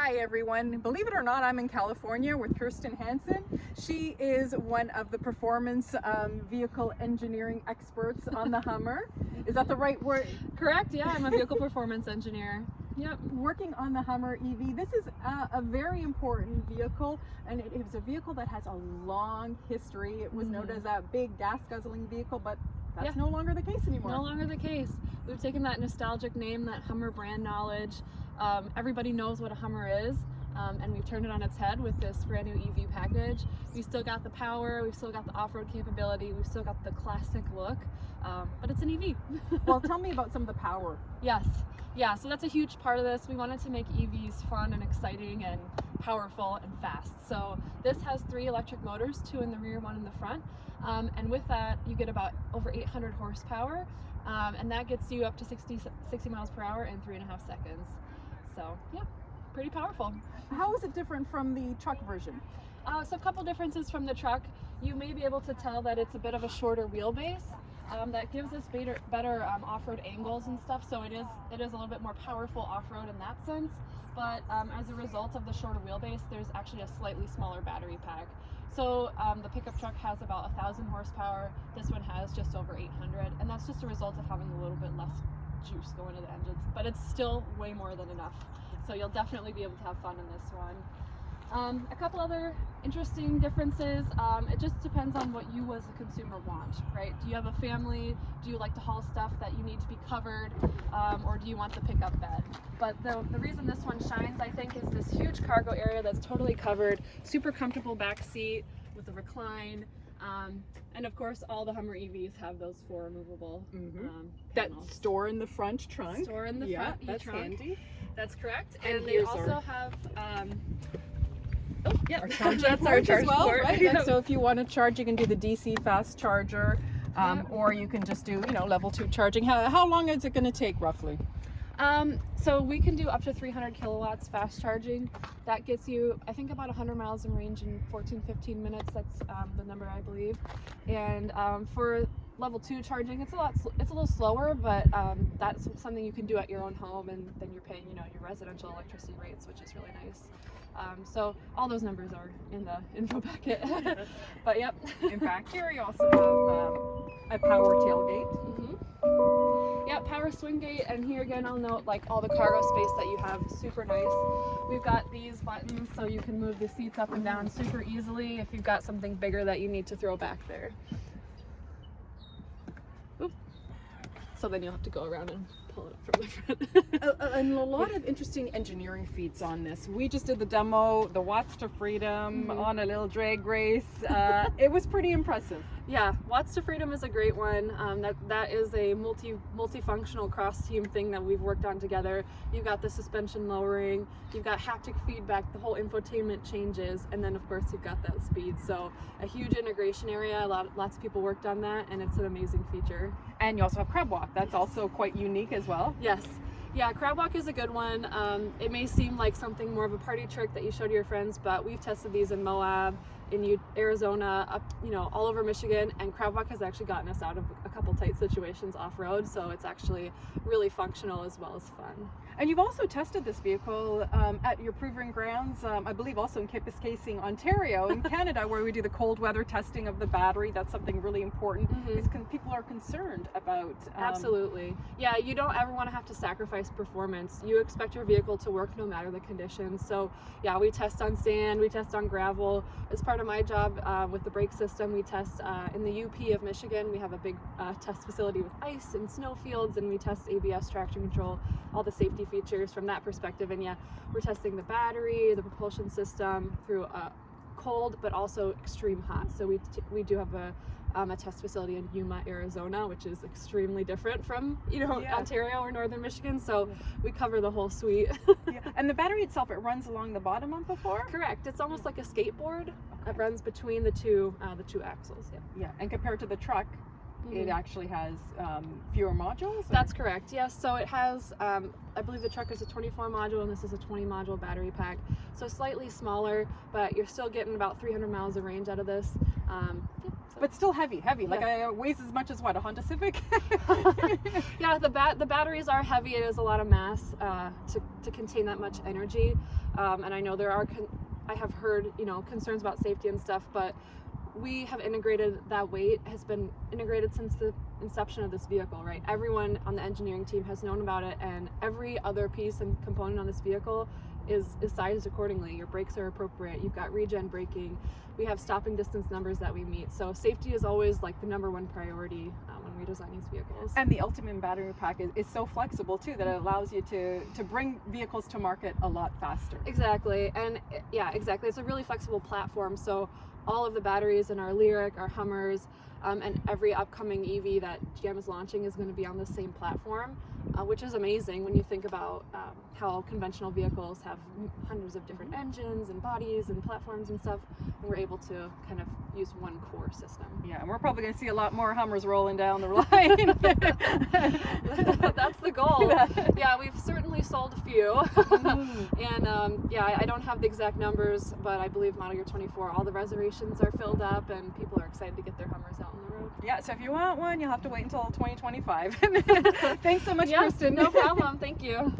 Hi everyone. Believe it or not, I'm in California with Kirsten Hanson. She is one of the performance vehicle engineering experts on the Hummer. Is that the right word? Correct, yeah, I'm a vehicle performance engineer. Yep. Working on the Hummer EV. This is a very important vehicle, and it is a vehicle that has a long history. It was known as a big gas guzzling vehicle, but that's no longer the case anymore. No longer the case. We've taken that nostalgic name, that Hummer brand knowledge. Everybody knows what a Hummer is, and we've turned it on its head with this brand new EV package. We still got the power, we've still got the off-road capability, we've still got the classic look, but it's an EV. Well, tell me about some of the power. Yes. Yeah, so that's a huge part of this. We wanted to make EVs fun and exciting and powerful and fast. So this has 3 electric motors, 2 in the rear, 1 in the front. And with that, you get about over 800 horsepower, and that gets you up to 60 miles per hour in 3.5 seconds. So yeah, pretty powerful. How is it different from the truck version? So a couple differences from the truck. You may be able to tell that it's a bit of a shorter wheelbase. That gives us better off-road angles and stuff, so it is a little bit more powerful off-road in that sense. But as a result of the shorter wheelbase, there's actually a slightly smaller battery pack. So the pickup truck has about 1,000 horsepower. This one has just over 800, and that's just a result of having a little bit less juice going into the engines. But it's still way more than enough. So you'll definitely be able to have fun in this one. A couple other interesting differences. It just depends on what you as a consumer want, right? Do you have a family? Do you like to haul stuff that you need to be covered? Or do you want the pickup bed? But the reason this one shines, I think, is this huge cargo area that's totally covered, super comfortable back seat with a recline. And of course, all the Hummer EVs have those 4 removable that store in the front trunk. Store in the front that's trunk. handy. That's correct. And they also have our that's our charge port, right? And so if you want to charge, you can do the DC fast charger, or you can just do, level 2 charging. How long is it going to take roughly? So we can do up to 300 kilowatts fast charging. That gets you, I think, about 100 miles in range in 14-15 minutes. That's the number, I believe. And for level 2 charging, it's a little slower, but that's something you can do at your own home, and then you're paying, your residential electricity rates, which is really nice. So all those numbers are in the info packet. But yep. In fact, here you also have a power tailgate. Yeah, power swing gate, and here again I'll note all the cargo space that you have, super nice. We've got these buttons so you can move the seats up and down super easily if you've got something bigger that you need to throw back there. Oop. So then you'll have to go around and pull it up from the front. And a lot of interesting engineering feats on this. We just did the demo, the Watts to Freedom on a little drag race. It was pretty impressive. Yeah, Watts to Freedom is a great one. That is a multifunctional cross-team thing that we've worked on together. You've got the suspension lowering, you've got haptic feedback, the whole infotainment changes, and then of course you've got that speed. So a huge integration area. Lots of people worked on that, and it's an amazing feature. And you also have crab walk. That's also quite unique as well. Yes. Yeah, crab walk is a good one. It may seem like something more of a party trick that you show to your friends, but we've tested these in Moab, in Arizona, up, all over Michigan, and crab walk has actually gotten us out of a couple tight situations off-road, so it's actually really functional as well as fun. And you've also tested this vehicle at your proving grounds, I believe also in Kapuskasing, Ontario, in Canada, where we do the cold weather testing of the battery. That's something really important because people are concerned about. Absolutely. Yeah, you don't ever want to have to sacrifice performance. You expect your vehicle to work no matter the conditions. So yeah, we test on sand, we test on gravel. As part of my job with the brake system, we test in the UP of Michigan. We have a big test facility with ice and snow fields, and we test ABS, traction control, all the safety features from that perspective. And yeah, we're testing the battery, the propulsion system through cold but also extreme hot. So we do have a test facility in Yuma, Arizona, which is extremely different from Ontario or northern Michigan. So we cover the whole suite. And the battery itself, it runs along the bottom of the floor? Correct. It's almost like a skateboard. It runs between the two axles. Yeah. And compared to the truck, it actually has fewer modules? That's correct, yes. So it has, I believe the truck is a 24 module and this is a 20 module battery pack. So slightly smaller, but you're still getting about 300 miles of range out of this. So But still heavy. Like weighs as much as what, a Honda Civic? Yeah, the batteries are heavy. It is a lot of mass to contain that much energy. And I know there are, I have heard, concerns about safety and stuff, but we have integrated that weight, has been integrated since the inception of this vehicle, right? Everyone on the engineering team has known about it, and every other piece and component on this vehicle is sized accordingly. Your brakes are appropriate. You've got regen braking. We have stopping distance numbers that we meet. So safety is always like the #1 priority when we design these vehicles. And the Ultimate battery pack is so flexible too that it allows you to bring vehicles to market a lot faster. Exactly, and yeah, exactly. It's a really flexible platform. So all of the batteries in our Lyriq, our Hummers, and every upcoming EV that GM is launching is going to be on the same platform, which is amazing when you think about how conventional vehicles have hundreds of different engines and bodies and platforms and stuff, and we're able to kind of use one core system. Yeah, and we're probably going to see a lot more Hummers rolling down the line. That's the goal. Yeah, we've certainly sold a few. And yeah, I don't have the exact numbers, but I believe model year 24, all the reservations are filled up and people are excited to get their Hummers out on the road. Yeah, so if you want one, you'll have to wait until 2025. Thanks so much, Yes, Kirsten. no problem. Thank you.